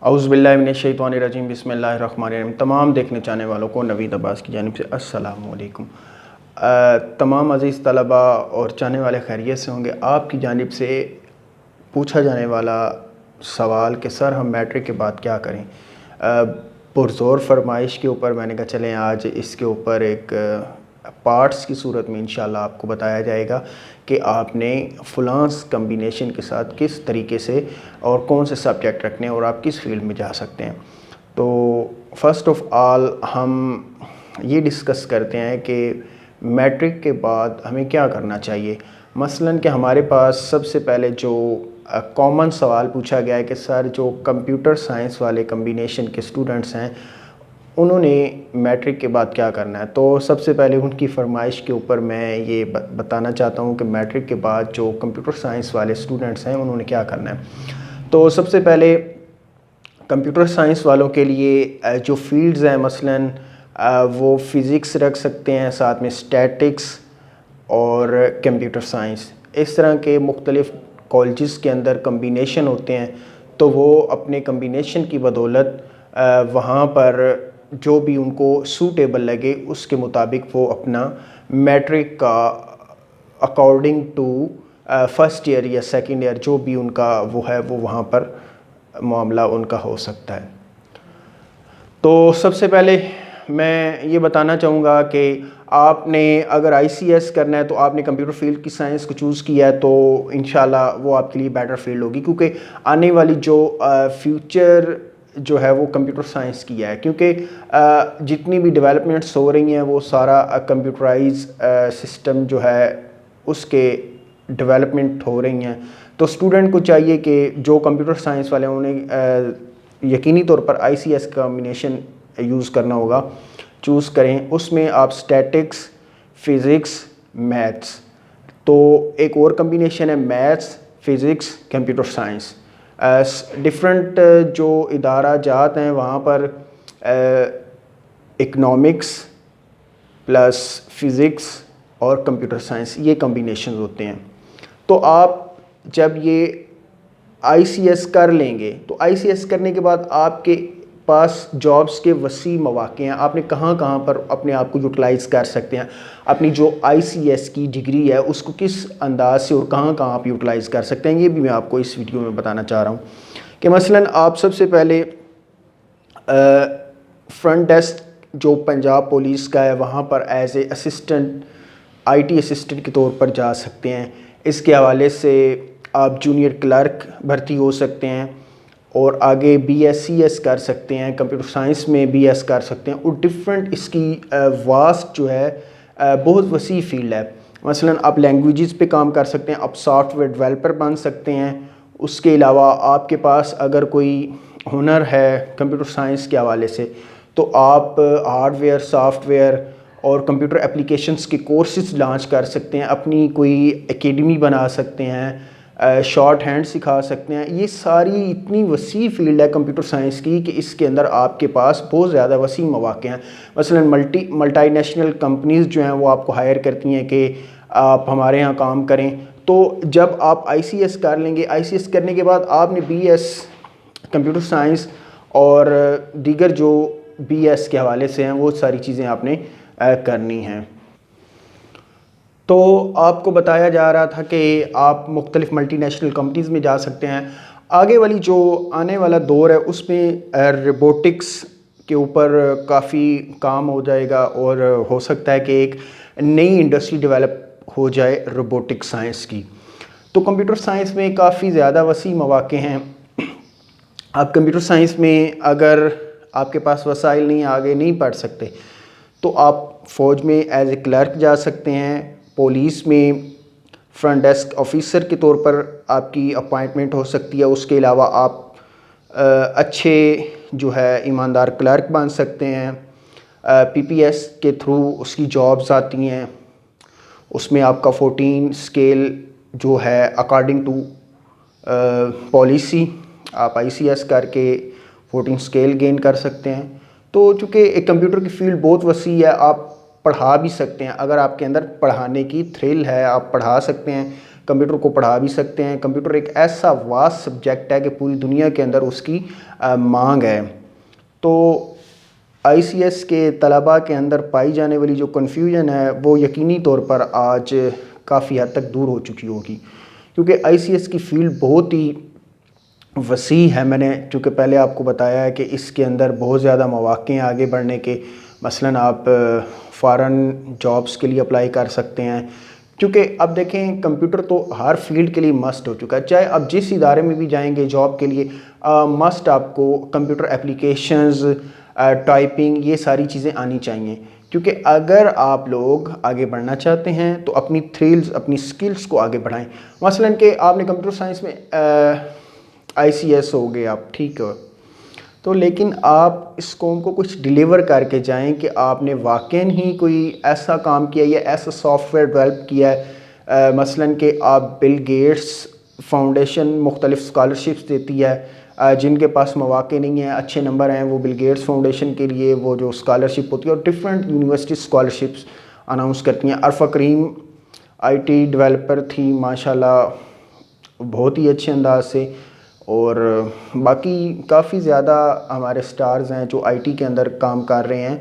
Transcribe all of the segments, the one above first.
اعوذ باللہ من الشیطان الرجیم بسم اللہ الرحمن الرحیم۔ تمام دیکھنے چاہنے والوں کو نوید عباس کی جانب سے السلام علیکم۔ تمام عزیز طلبہ اور چاہنے والے خیریت سے ہوں گے۔ آپ کی جانب سے پوچھا جانے والا سوال کہ سر ہم میٹرک کے بعد کیا کریں، پرزور فرمائش کے اوپر میں نے کہا چلیں آج اس کے اوپر ایک پارٹس کی صورت میں انشاءاللہ آپ کو بتایا جائے گا کہ آپ نے فلانس کمبینیشن کے ساتھ کس طریقے سے اور کون سے سبجیکٹ رکھنے ہیں اور آپ کس فیلڈ میں جا سکتے ہیں۔ تو فرسٹ آف آل ہم یہ ڈسکس کرتے ہیں کہ میٹرک کے بعد ہمیں کیا کرنا چاہیے۔ مثلاً کہ ہمارے پاس سب سے پہلے جو کامن سوال پوچھا گیا ہے کہ سر جو کمپیوٹر سائنس والے کمبینیشن کے اسٹوڈنٹس ہیں انہوں نے میٹرک کے بعد کیا کرنا ہے، تو سب سے پہلے ان کی فرمائش کے اوپر میں یہ بتانا چاہتا ہوں کہ میٹرک کے بعد جو کمپیوٹر سائنس والے اسٹوڈنٹس ہیں انہوں نے کیا کرنا ہے۔ تو سب سے پہلے کمپیوٹر سائنس والوں کے لیے جو فیلڈز ہیں مثلاً وہ فزکس رکھ سکتے ہیں، ساتھ میں اسٹیٹکس اور کمپیوٹر سائنس، اس طرح کے مختلف کالجز کے اندر کمبینیشن ہوتے ہیں، تو وہ اپنے کمبینیشن کی بدولت وہاں پر جو بھی ان کو سوٹیبل لگے اس کے مطابق وہ اپنا میٹرک کا اکارڈنگ ٹو فرسٹ ایئر یا سیکنڈ ایئر جو بھی ان کا وہ ہے وہ وہاں پر معاملہ ان کا ہو سکتا ہے۔ تو سب سے پہلے میں یہ بتانا چاہوں گا کہ آپ نے اگر آئی سی ایس کرنا ہے تو آپ نے کمپیوٹر فیلڈ کی سائنس کو چوز کیا ہے تو انشاءاللہ وہ آپ کے لیے بیٹر فیلڈ ہوگی، کیونکہ آنے والی جو فیوچر جو ہے وہ کمپیوٹر سائنس کی ہے، کیونکہ جتنی بھی ڈیولپمنٹس ہو رہی ہیں وہ سارا کمپیوٹرائز سسٹم جو ہے اس کے ڈیولپمنٹ ہو رہی ہیں۔ تو اسٹوڈنٹ کو چاہیے کہ جو کمپیوٹر سائنس والے ہیں انہیں یقینی طور پر آئی سی ایس کمبینیشن یوز کرنا ہوگا، چوز کریں۔ اس میں آپ اسٹیٹکس، فزکس، میتھس، تو ایک اور کمبینیشن ہے maths, physics, computer science. Different جو ادارہ جات ہیں وہاں پر اکنامکس پلس فزکس اور کمپیوٹر سائنس یہ کمبینیشنز ہوتے ہیں۔ تو آپ جب یہ آئی سی ایس کر لیں گے تو آئی سی ایس کرنے کے بعد آپ کے پاس جابس کے وسیع مواقع ہیں، آپ نے کہاں کہاں پر اپنے آپ کو یوٹیلائز کر سکتے ہیں، اپنی جو آئی سی ایس کی ڈگری ہے اس کو کس انداز سے اور کہاں کہاں آپ یوٹیلائز کر سکتے ہیں، یہ بھی میں آپ کو اس ویڈیو میں بتانا چاہ رہا ہوں کہ مثلاً آپ سب سے پہلے فرنٹ ڈیسک جو پنجاب پولیس کا ہے وہاں پر as a assistant I T assistant کے طور پر جا سکتے ہیں۔ اس کے حوالے سے آپ جونیئر کلرک بھرتی ہو سکتے ہیں اور آگے بی ایس سی ایس کر سکتے ہیں، کمپیوٹر سائنس میں بی ایس کر سکتے ہیں، اور ڈفرینٹ اس کی واسٹ جو ہے بہت وسیع فیلڈ ہے۔ مثلاً آپ لینگویجز پہ کام کر سکتے ہیں، آپ سافٹ ویئر ڈیولپر بن سکتے ہیں۔ اس کے علاوہ آپ کے پاس اگر کوئی ہنر ہے کمپیوٹر سائنس کے حوالے سے تو آپ ہارڈ ویئر، سافٹ ویئر اور کمپیوٹر اپلیکیشنز کے کورسز لانچ کر سکتے ہیں، اپنی کوئی اکیڈمی بنا سکتے ہیں، شارٹ ہینڈ سکھا سکتے ہیں۔ یہ ساری اتنی وسیع فیلڈ ہے کمپیوٹر سائنس کی کہ اس کے اندر آپ کے پاس بہت زیادہ وسیع مواقع ہیں۔ مثلاً ملٹی نیشنل کمپنیز جو ہیں وہ آپ کو ہائر کرتی ہیں کہ آپ ہمارے یہاں کام کریں۔ تو جب آپ آئی سی ایس کر لیں گے، آئی سی ایس کرنے کے بعد آپ نے بی ایس کمپیوٹر سائنس اور دیگر جو بی ایس کے حوالے سے ہیں وہ ساری چیزیں آپ نے کرنی ہیں۔ تو آپ کو بتایا جا رہا تھا کہ آپ مختلف ملٹی نیشنل کمپنیز میں جا سکتے ہیں۔ آگے والی جو آنے والا دور ہے اس میں روبوٹکس کے اوپر کافی کام ہو جائے گا اور ہو سکتا ہے کہ ایک نئی انڈسٹری ڈیولپ ہو جائے روبوٹک سائنس کی۔ تو کمپیوٹر سائنس میں کافی زیادہ وسیع مواقع ہیں۔ آپ کمپیوٹر سائنس میں اگر آپ کے پاس وسائل نہیں، آگے نہیں پڑھ سکتے تو آپ فوج میں ایز اے کلرک جا سکتے ہیں، پولیس میں فرنٹ ڈیسک آفیسر کے طور پر آپ کی اپائنٹمنٹ ہو سکتی ہے۔ اس کے علاوہ آپ اچھے جو ہے ایماندار کلرک بن سکتے ہیں۔ پی پی ایس کے تھرو اس کی جابز آتی ہیں، اس میں آپ کا 14 اسکیل جو ہے اکارڈنگ ٹو پالیسی آپ آئی سی ایس کر کے 14 اسکیل گین کر سکتے ہیں۔ تو چونکہ ایک کمپیوٹر کی فیلڈ بہت وسیع ہے، آپ پڑھا بھی سکتے ہیں، اگر آپ کے اندر پڑھانے کی تھرل ہے آپ پڑھا سکتے ہیں، کمپیوٹر کو پڑھا بھی سکتے ہیں. کمپیوٹر ایک ایسا واس سبجیکٹ ہے کہ پوری دنیا کے اندر اس کی مانگ ہے. تو آئی سی ایس کے طلباء کے اندر پائی جانے والی جو کنفیوژن ہے وہ یقینی طور پر آج کافی حد تک دور ہو چکی ہوگی، کیونکہ آئی سی ایس کی فیلڈ بہت ہی وسیع ہے. میں نے چونکہ پہلے آپ کو بتایا ہے کہ اس کے اندر بہت زیادہ مواقع ہیں آگے بڑھنے کے. مثلاً آپ فارن جابس کے لیے اپلائی کر سکتے ہیں، کیونکہ اب دیکھیں کمپیوٹر تو ہر فیلڈ کے لیے مسٹ ہو چکا ہے. چاہے آپ جس ادارے میں بھی جائیں گے جاب کے لیے مسٹ آپ کو کمپیوٹر اپلیکیشنز، ٹائپنگ، یہ ساری چیزیں آنی چاہیے. کیونکہ اگر آپ لوگ آگے بڑھنا چاہتے ہیں تو اپنی تھریلز، اپنی سکلز کو آگے بڑھائیں. مثلاً کہ آپ نے کمپیوٹر سائنس میں آئی سی ایس ہو گئے آپ، ٹھیک ہے، تو لیکن آپ اس قوم کو کچھ ڈیلیور کر کے جائیں کہ آپ نے واقعاً ہی کوئی ایسا کام کیا یا ایسا سافٹ ویئر ڈیولپ کیا ہے. مثلاً کہ آپ بل گیٹس فاؤنڈیشن مختلف اسکالرشپس دیتی ہے، جن کے پاس مواقع نہیں ہیں، اچھے نمبر ہیں، وہ بل گیٹس فاؤنڈیشن کے لیے وہ جو اسکالرشپ ہوتی ہے اور ڈفرینٹ یونیورسٹی اسکالرشپس اناؤنس کرتی ہیں. عرفہ کریم آئی ٹی ڈیولپر تھی ماشاءاللہ بہت ہی اچھے انداز سے، اور باقی کافی زیادہ ہمارے سٹارز ہیں جو آئی ٹی کے اندر کام کر رہے ہیں.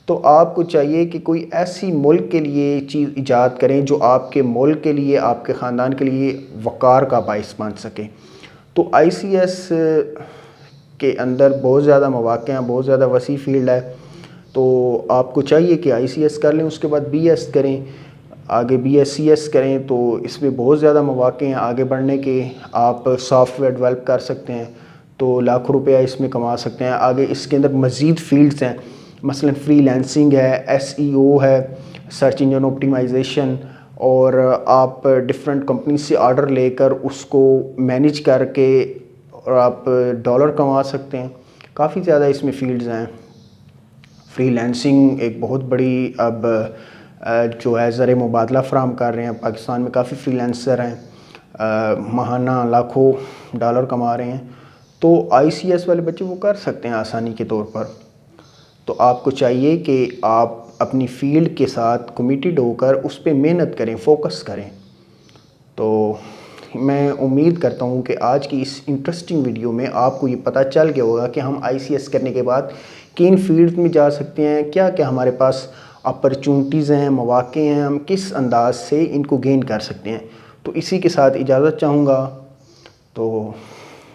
تو آپ کو چاہیے کہ کوئی ایسی ملک کے لیے چیز ایجاد کریں جو آپ کے ملک کے لیے، آپ کے خاندان کے لیے وقار کا باعث بن سکے. تو آئی سی ایس کے اندر بہت زیادہ مواقع ہیں، بہت زیادہ وسیع فیلڈ ہے. تو آپ کو چاہیے کہ آئی سی ایس کر لیں، اس کے بعد بی ایس کریں، آگے بی ایس سی ایس کریں. تو اس میں بہت زیادہ مواقع ہیں آگے بڑھنے کے. آپ سافٹ ویئر ڈیولپ کر سکتے ہیں تو لاکھوں روپیہ اس میں کما سکتے ہیں. آگے اس کے اندر مزید فیلڈز ہیں، مثلا فری لینسنگ ہے، ایس ای او ہے، سرچ انجن آپٹیمائزیشن، اور آپ ڈفرینٹ کمپنی سے آرڈر لے کر اس کو مینیج کر کے اور آپ ڈالر کما سکتے ہیں. کافی زیادہ اس میں فیلڈز ہیں. فری لینسنگ ایک بہت بڑی اب جو ہے ذرائع مبادلہ فراہم کر رہے ہیں. پاکستان میں کافی فری لینسر ہیں، ماہانہ لاکھوں ڈالر کما رہے ہیں. تو آئی سی ایس والے بچے وہ کر سکتے ہیں آسانی کے طور پر. تو آپ کو چاہیے کہ آپ اپنی فیلڈ کے ساتھ کمیٹڈ ہو کر اس پہ محنت کریں، فوکس کریں. تو میں امید کرتا ہوں کہ آج کی اس انٹرسٹنگ ویڈیو میں آپ کو یہ پتہ چل گیا ہوگا کہ ہم آئی سی ایس کرنے کے بعد کن فیلڈ میں جا سکتے ہیں، کیا کیا ہمارے پاس اپرچونٹیز ہیں، مواقع ہیں، ہم کس انداز سے ان کو گین کر سکتے ہیں. تو اسی کے ساتھ اجازت چاہوں گا. تو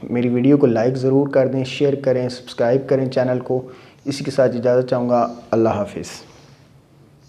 میری ویڈیو کو لائک ضرور کر دیں، شیئر کریں، سبسکرائب کریں چینل کو. اسی کے ساتھ اجازت چاہوں گا. اللہ حافظ.